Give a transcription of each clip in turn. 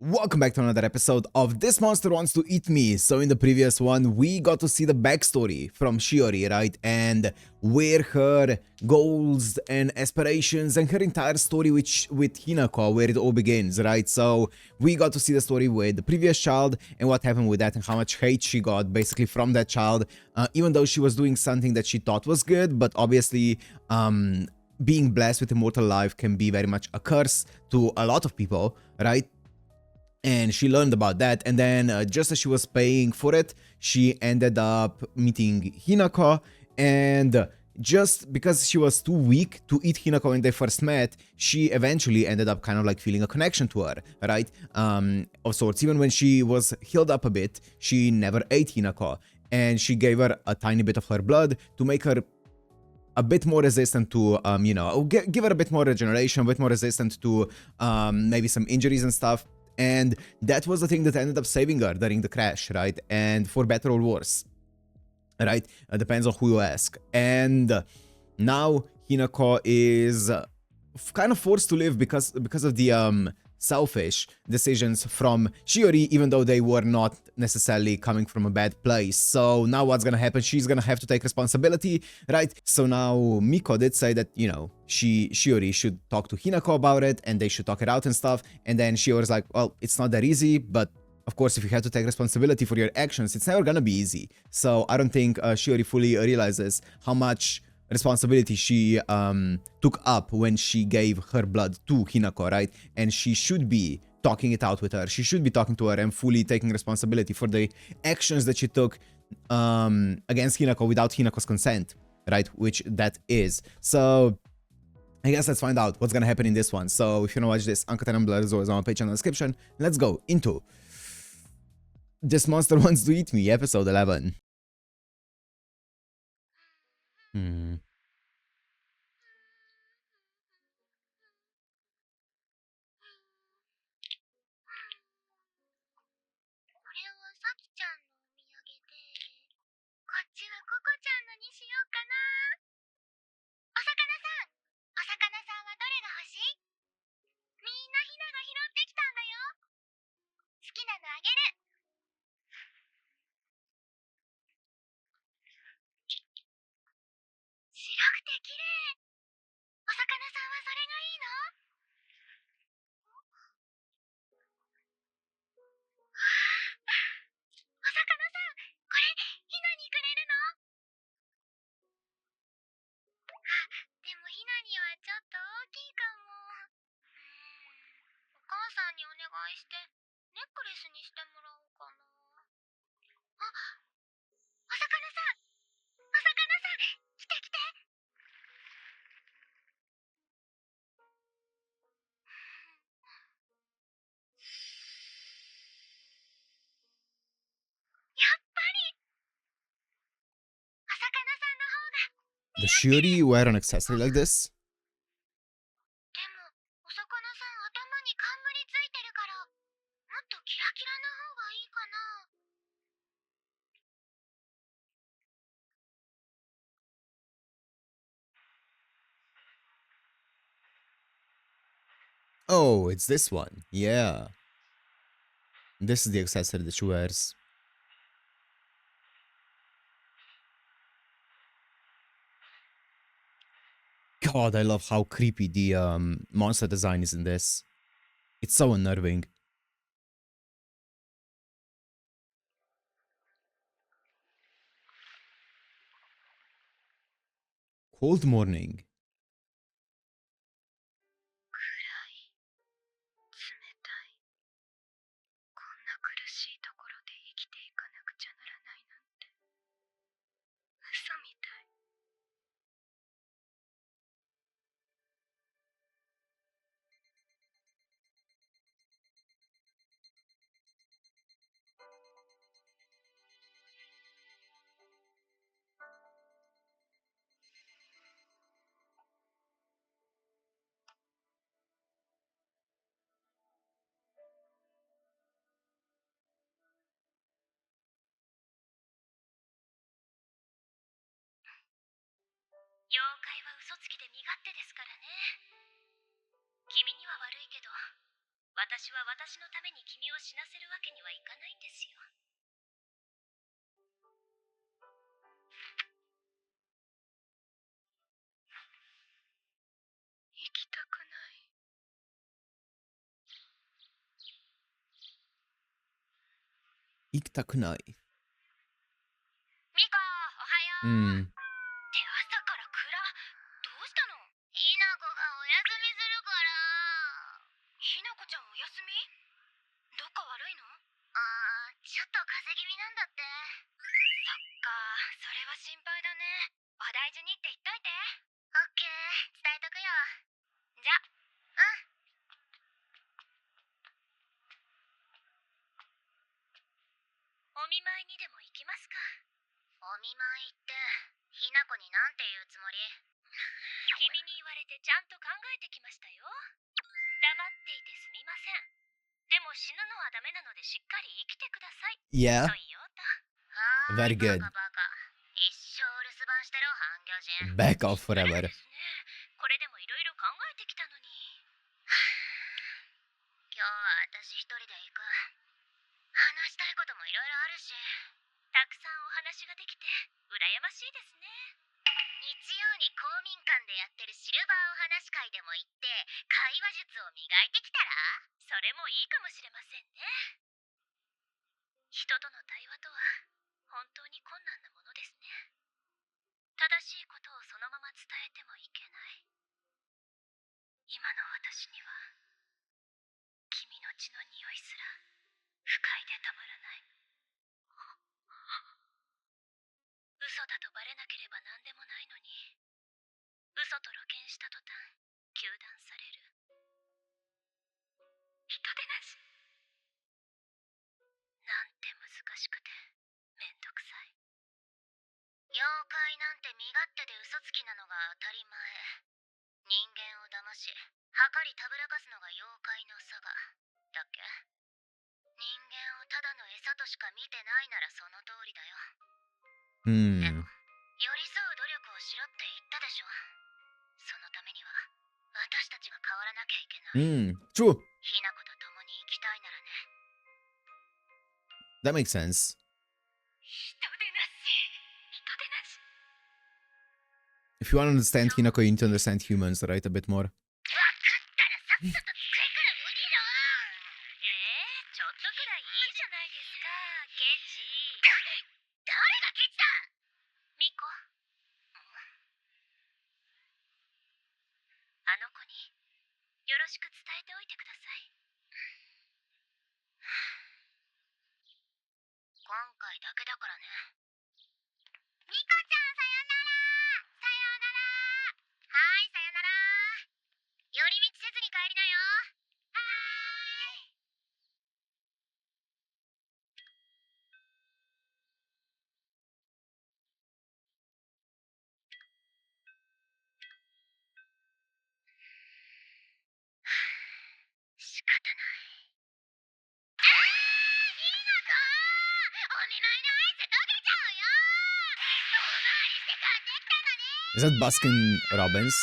Welcome back to another episode of This Monster Wants to Eat Me. So in the previous one, we got to see the backstory from Shiori, right? And where her goals and aspirations and her entire story with Hinako, where it all begins, right? So we got to see the story with the previous child and what happened with that and how much hate she got basically from that child, even though she was doing something that she thought was good, but obviously, being blessed with immortal life can be very much a curse to a lot of people, right? And she learned about that, and then just as she was paying for it, she ended up meeting Hinako, and just because she was too weak to eat Hinako when they first met, she eventually ended up kind of like feeling a connection to her, right? Of sorts. Even when she was healed up a bit, she never ate Hinako, and she gave her a tiny bit of her blood to make her a bit more resistant to, give her a bit more regeneration, a bit more resistant to maybe some injuries and stuff. And that was the thing that ended up saving her during the crash, right? And for better or worse, right? Depends on who you ask. And now Hinako is kind of forced to live because of the selfish decisions from Shiori, even though they were not necessarily coming from a bad place. So now what's gonna happen? She's gonna have to take responsibility, right? So now Miko did say that, you know, Shiori should talk to Hinako about it and they should talk it out and stuff. And then Shiori's like, well, it's not that easy, but of course, if you have to take responsibility for your actions, it's never gonna be easy. So I don't think Shiori fully realizes how much responsibility she took up when she gave her blood to Hinako, right? And she should be talking it out with her. She should be talking to her and fully taking responsibility for the actions that she took against Hinako without Hinako's consent, right? Which that is. So I guess let's find out what's gonna happen in this one. So if you wanna watch this, uncut and unblurred is always on my page in the description. Let's go into This Monster Wants to Eat Me, episode 11. Hmm. 'Does Shiori wear an accessory like this? Oh, it's this one. Yeah. This is the accessory that she wears. God, I love how creepy the monster design is in this. It's so unnerving. Cold morning. 私は私のために君を死なせるわけにはいかないんですよ。生きたくない。行きたくない。ミカ、おはよう。って朝から暗。どうしたの？ひなこがお休みするから。ひなこちゃんお休み？どっか悪いの？ちょっと風邪気味なんだって。そっか、それは心配だね。お大事にって言っといて。オッケー、伝えとくよ。じゃ、お見舞いにでも行きますか。お見舞いって、ひなこになんて言うつもり？君に言われてちゃんと考えてきましたよ。黙っていてすみません。でも死ぬのはダメなのでしっかり生きてください。Yeah. と言おうと。Very good. バカバカ。一生留守番してろ、半魚人。Back off forever. ですね。これでもいろいろ考えてきたのに。今日は私一人で行く。話したいこともいろいろあるし。たくさんお話ができて羨ましいですね。日曜に公民館でやってるシルバーお話会でも行って会話術を磨いてきたら？それもいいかもしれませんね。人との対話とは本当に困難なものですね。正しいことをそのまま伝えてもいけない。今の私には君の血の匂いすら不快でたまらない。嘘だとバレなければ何でもないのに、嘘と露見した途端糾弾される。人でなし。なんて難しくてめんどくさい。妖怪なんて身勝手で嘘つきなのが当たり前。人間を騙しはかりたぶらかすのが妖怪の性だっけ？人間をただの餌としか見てないならその通りだよ。でも、寄り添う努力をしろって言ったでしょ。そのためには私たちが変わらなきゃいけない。True. ひなこと共に生きたいならね。That makes sense. 人でなし。人でなし。 If you want to understand Hinako, you need to understand humans, right? A bit more. わかったらさっさと机から降りろ。ちょっとくらいいいじゃないですか、ケチ。誰がケチだ？ミコ。あの子によろしく伝えておいてください。今回だけだからね。ミコちゃん、さよなら。さよなら。はい、さよなら。寄り道せずに帰りなよ。はーい。仕方ない。ひなこ、お見舞いのアイス溶けちゃうよ。遠回りして買ってきたのね。Is that Baskin Robbins?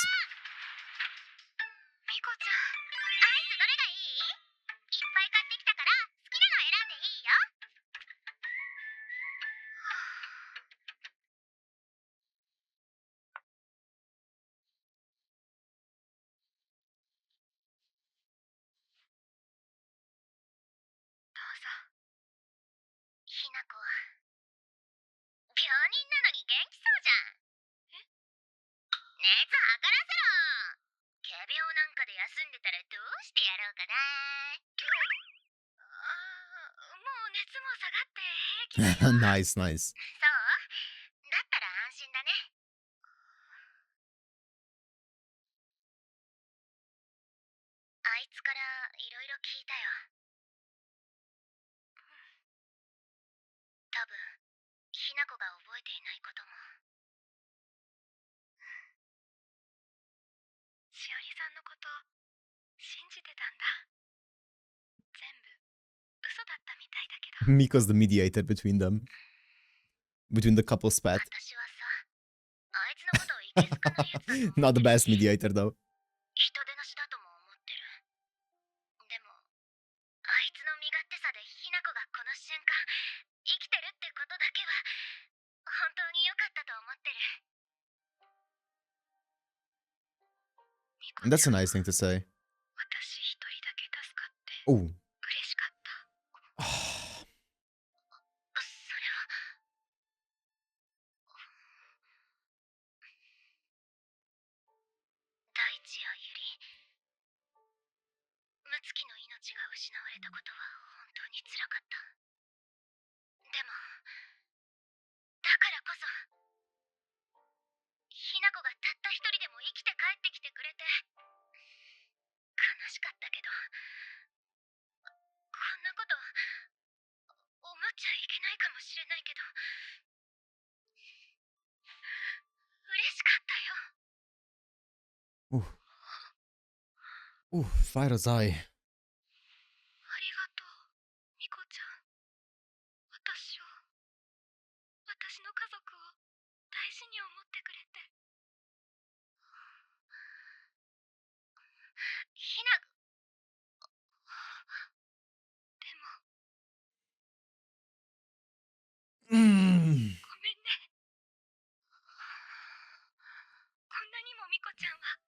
ミコちゃん、アイスどれがいい？いっぱい買ってきたから好きなの選んでいいよ。どうぞ。ひなこは病人なのに元気そうじゃん。熱測らせろ。仮病なんかで休んでたらどうしてやろうかな。もう熱も下がって平気だよ。Nice, nice. そうだったら安心だね。あいつからいろいろ聞いたよ。多分ひなこが覚えていないことも。しおりさんのこと信じてたんだ。全部嘘だったみたいだけど。 Miko's the mediator between them. Between the couple spat. 私はさ、あいつのことをいけすかないやつだと思ってる。 Not the best mediator though. 人でなしだとも思ってる。でもってさでひなこがこの瞬間生きてるってことだけは本当に良かったと思ってる。ミコ That's ち a ゃん、 nice thing to say. 私一人だけ助かって Oh. 嬉しかった。それは大地やゆり、睦月の命が失われたことは本当につらかった。でもだからこそひなこがたった一人でも生きて帰ってきてくれて悲しかったけど、こんなこと思っちゃいけないかもしれないけど嬉しかったよ。 Ooh, Fire's eye. ありがとう、ミコちゃん。私の家族を大事に思ってくれて。ひな、でも Mm. ごめんね。こんなにもミコちゃんは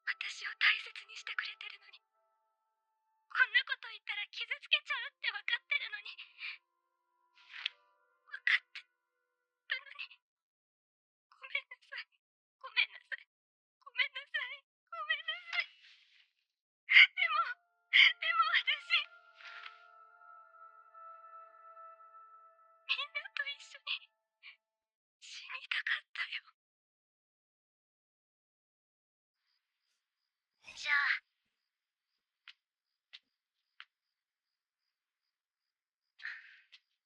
私を大切にしてくれてるのに、こんなこと言ったら傷つけちゃうって分かってるのに、分かってたのに、ごめんなさい、ごめんなさい、ごめんなさい、ごめんなさい。でも私、みんなと一緒に死にたかったよ。じゃあ、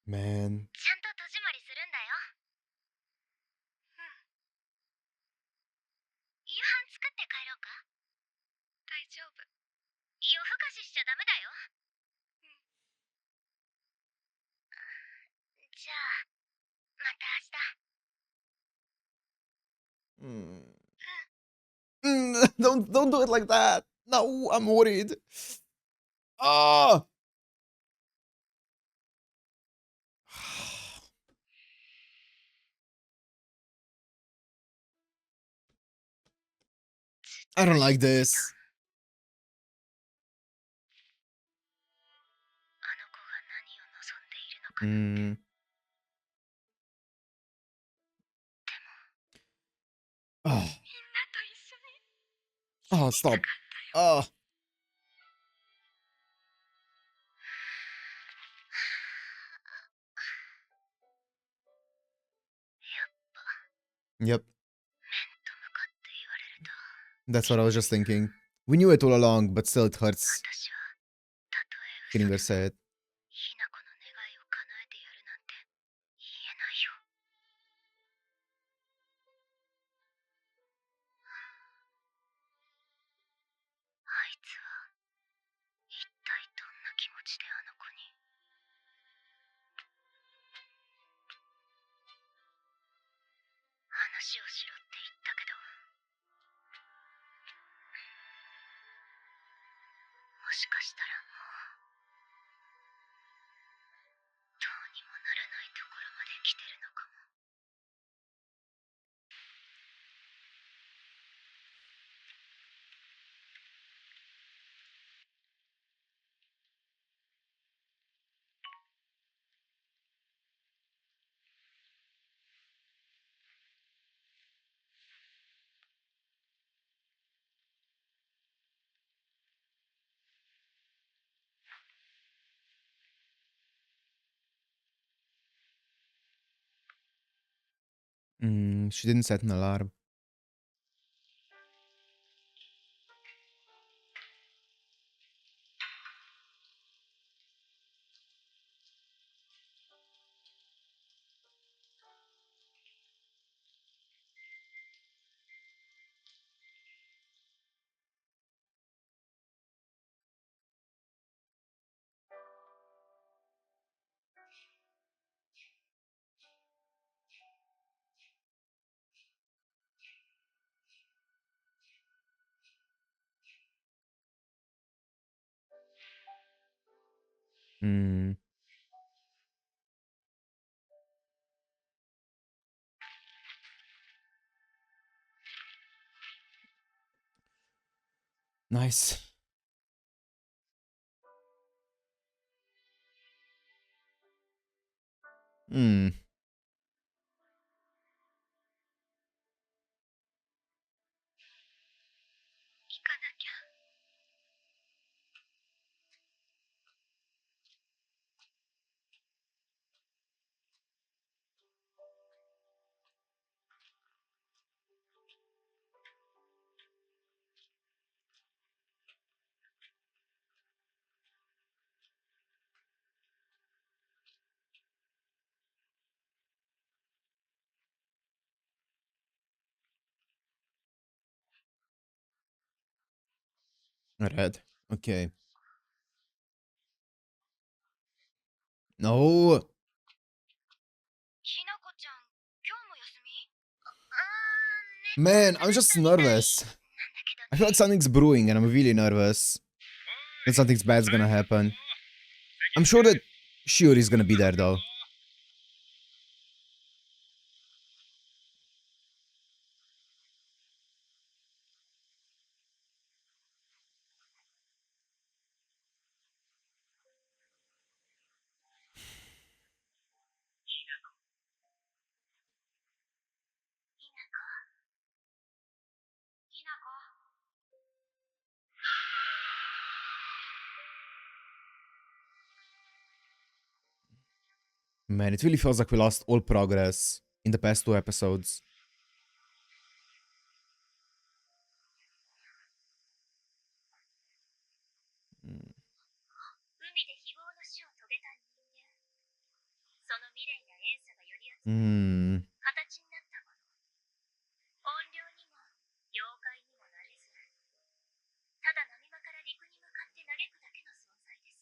Man. ちゃんと戸締まりするんだよ。うん。夕飯作って帰ろうか？大丈夫。夜更かししちゃダメだよ。うん。じゃあ、また明日。Mm. うん。Don't do it like that. No, I'm worried. Ah. I don't like this. あの子が何を望んでいるのか。Mm. でも、 Ah. みんなと一緒に Oh, 死にた stop. かったよ。 Ah. やっぱ Yep. 面と向かって言われると、 That's what I was just thinking. We knew it all along, but still it hurts 私はたとえ hearing 嘘 her で say も it. ひなこの願いを叶えてやるなんて言えないよ。あいつは一体どんな気持ちであの子に。話をしろって言ったけど、もしかしたらもうどうにもならないところまで来てるのかも。She didn't set an alarm. Mm. Nice. Hmm. 行かなきゃ。Red. Okay. No. ひなこちゃん、今日も休み？Man, I'm just nervous. なんだけど I feel like something's brewing and I'm really nervous that something bad's gonna happen. I'm sure that Shiori's gonna be there though. Man, it really feels like we lost all progress in the past 2 episodes. 海で非業の死を遂げた人間。その未練や怨嗟がより集まり、形になったもの。怨霊にも妖怪にもなれず、ただ波間から陸に向かって嘆くだけの存在です。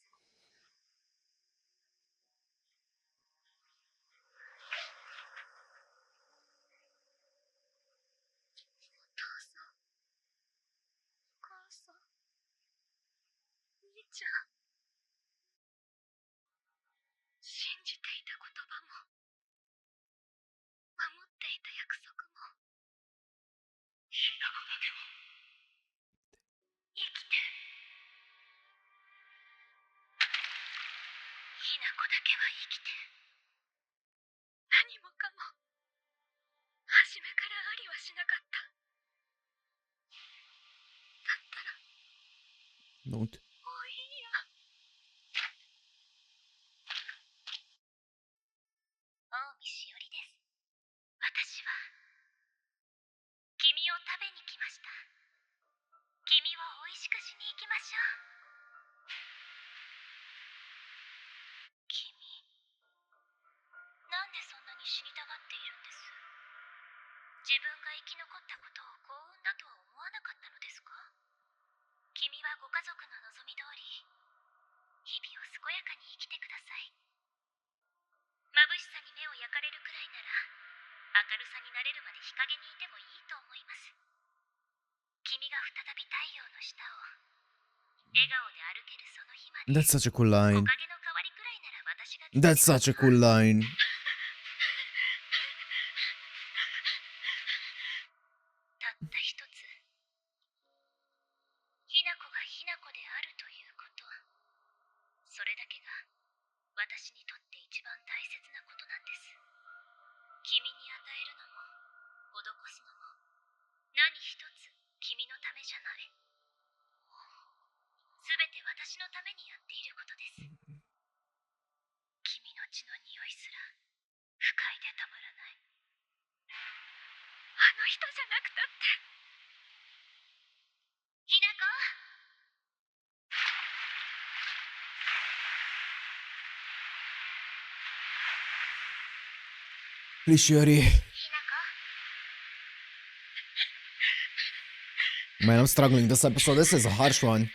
お父さん、お母さん、兄ちゃん。信じていた言葉も、守っていた約束も、ひなこだけは生きて。ひなこだけは生きて。何もかも、初めからありはしなかった。だったら、Don't. もういいや。近江しおりです。私は、君を食べに来ました。君を美味しくしに行きましょう。君、なんでそんなに死にたがっているんです？自分が生き残ったことを幸運だとは思わなかったのですか？君はご家族の望み通り、日々を健やかに生きてください。眩しさに目を焼かれるくらいなら、明るさになれるまで日陰にいてもいいと思います。君が再び太陽の下を笑顔で歩けるその日まで、 That's such a cool line. 木陰の代わりくらいなら私が That's such a cool line. たった一つ、ひなこがひなこであるということ、それだけが私にとって一番大切なことなんです。君に与えるのも施すのも何一つ君のためじゃない。すべて私のためにやっていることです。君の血の匂いすら不快でたまらない。あの人じゃなくたって。ひなこ。Please, Shiori. ひなこ。 Man, I'm struggling this episode. This is a harsh one. ひな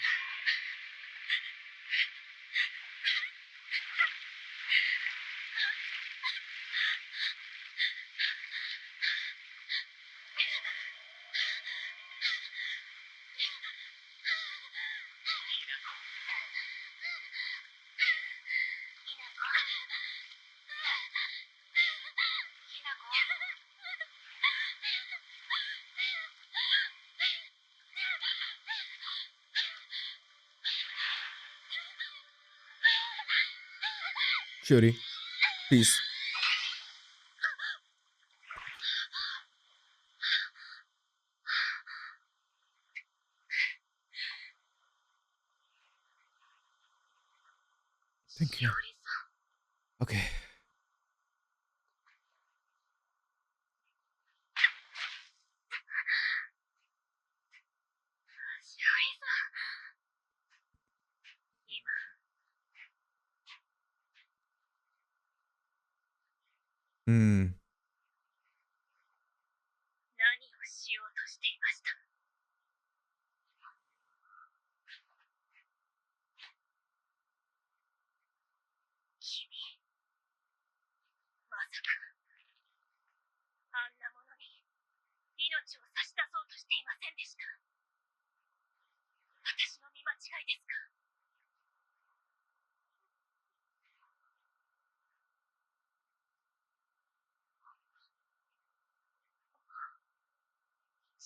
こ。Shiori, peace. Thank you. Okay. しおりさん、今うん。何をしようとしていました？君、まさかあんなものに命を差し出そうとしていませんでした？私の見間違いですか？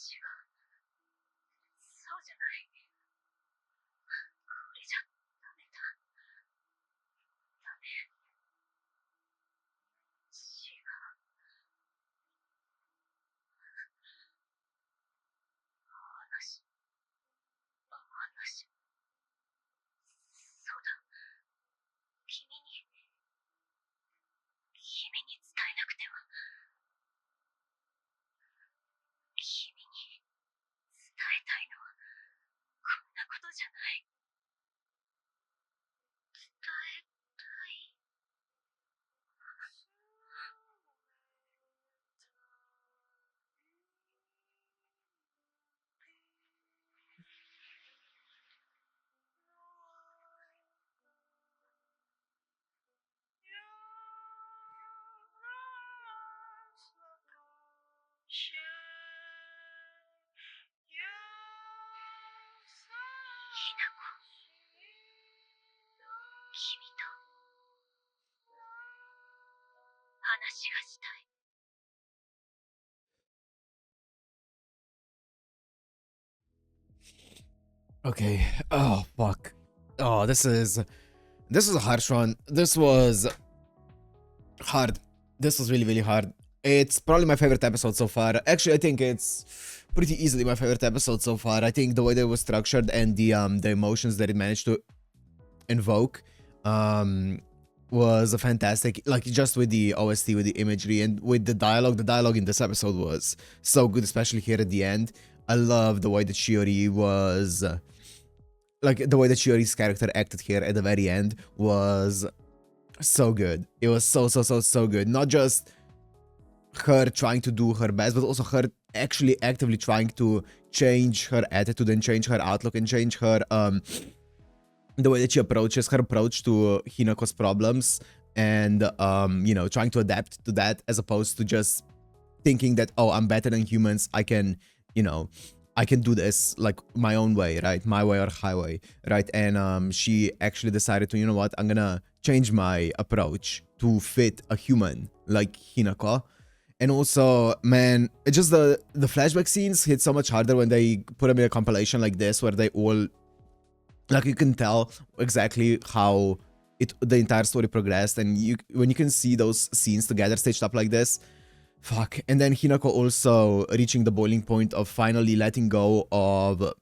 違う、そうじゃない。これじゃダメだ。ダメ。違う。話。そうだ。君に伝えなくては。君に伝えたいのはこんなことじゃない。伝えたい。ひなこ、君と話がしたい。Okay. Oh fuck. Oh, this is a harsh one. This was hard. This was really, really hard. It's probably my favorite episode so far. Actually, I think it's pretty easily my favorite episode so far. I think the way that it was structured and the emotions that it managed to invoke was a fantastic, like, just with the OST, with the imagery, and with the dialogue. The dialogue in this episode was so good, especially here at the end. I love the way that Shiori was like, the way that Shiori's character acted here at the very end was so good. It was so good. Not just her trying to do her best, but also her actually actively trying to change her attitude and change her outlook and change her the way that she approaches her approach to Hinako's problems, and you know, trying to adapt to that, as opposed to just thinking that, oh, I'm better than humans, I can, you know, I can do this like my own way, right? My way or highway, right? And she actually decided to, you know what, I'm gonna change my approach to fit a human like Hinako. And also, man, it just the flashback scenes hit so much harder when they put them in a compilation like this, where they all, like, you can tell exactly how the entire story progressed, and when you can see those scenes together stitched up like this, fuck. And then Hinako also reaching the boiling point of finally letting go of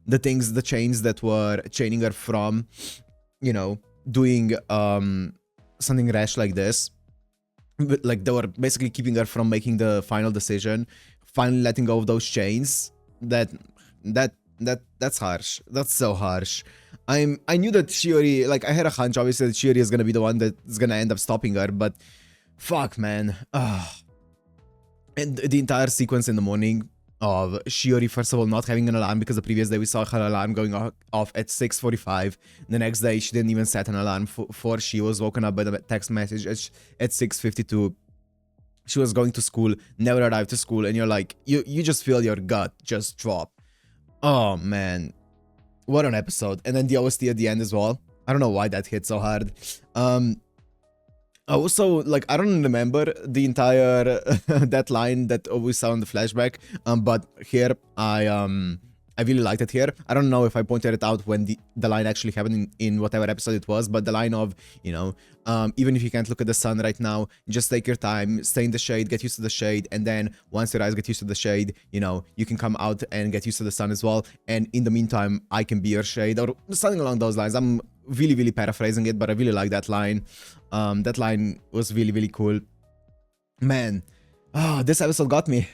the chains that were chaining her from, you know, doing something rash like this. But, like, they were basically keeping her from making the final decision, finally letting go of those chains. That's harsh. That's so harsh. I knew that Shiori, like, I had a hunch obviously that Shiori is gonna be the one that's gonna end up stopping her, but fuck, man. And the entire sequence in the morning of Shiori, first of all, not having an alarm, because the previous day we saw her alarm going off at 6:45. The next day she didn't even set an alarm for she was woken up by the text message at 6:52. She was going to school, never arrived to school, and you're like, you just feel your gut just drop. Oh man, what an episode. And then the OST at the end as well. I don't know why that hit so hard. Also, like, I don't remember the entire that line that we saw in the flashback, but here I I really liked it here. I don't know if I pointed it out when the line actually happened in whatever episode it was, but the line of, you know, even if you can't look at the sun right now, just take your time, stay in the shade, get used to the shade, and then once your eyes get used to the shade, you know, you can come out and get used to the sun as well. And in the meantime, I can be your shade, or something along those lines. I'm really paraphrasing it, but I really like that line. That line was really cool. Man, this episode got me.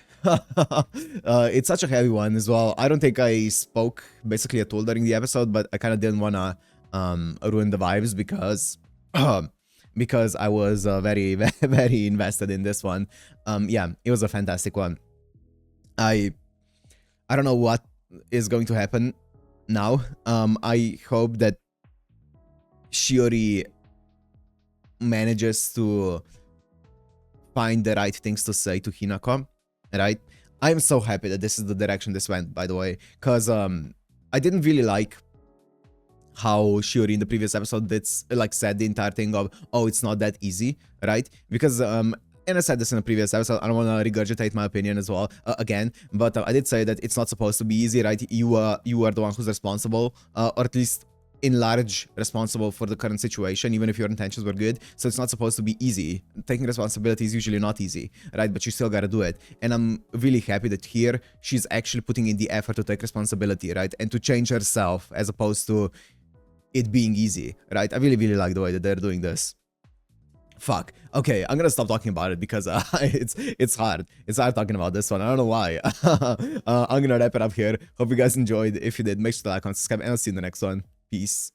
It's such a heavy one as well. I don't think I spoke basically at all during the episode, but I kind of didn't want to ruin the vibes because I was very invested in this one. Yeah, it was a fantastic one. I don't know what is going to happen now. I hope that Shiori manages to find the right things to say to Hinako. Right, I'm so happy that this is the direction this went, by the way, because I didn't really like how Shiori in the previous episode said the entire thing of, oh, it's not that easy, right? Because and I said this in the previous episode, I don't want to regurgitate my opinion as well again, but I did say that it's not supposed to be easy, right? You are the one who's responsible, or at least in large responsible for the current situation, even if your intentions were good. So it's not supposed to be easy. Taking responsibility is usually not easy, right? But you still gotta do it. And I'm really happy that here she's actually putting in the effort to take responsibility, right? And to change herself as opposed to it being easy, right? I really like the way that they're doing this. Fuck. Okay, I'm gonna stop talking about it because it's hard. It's hard talking about this one. I don't know why. I'm gonna wrap it up here. Hope you guys enjoyed. If you did, make sure to like, comment, subscribe, and I'll see you in the next one. Peace.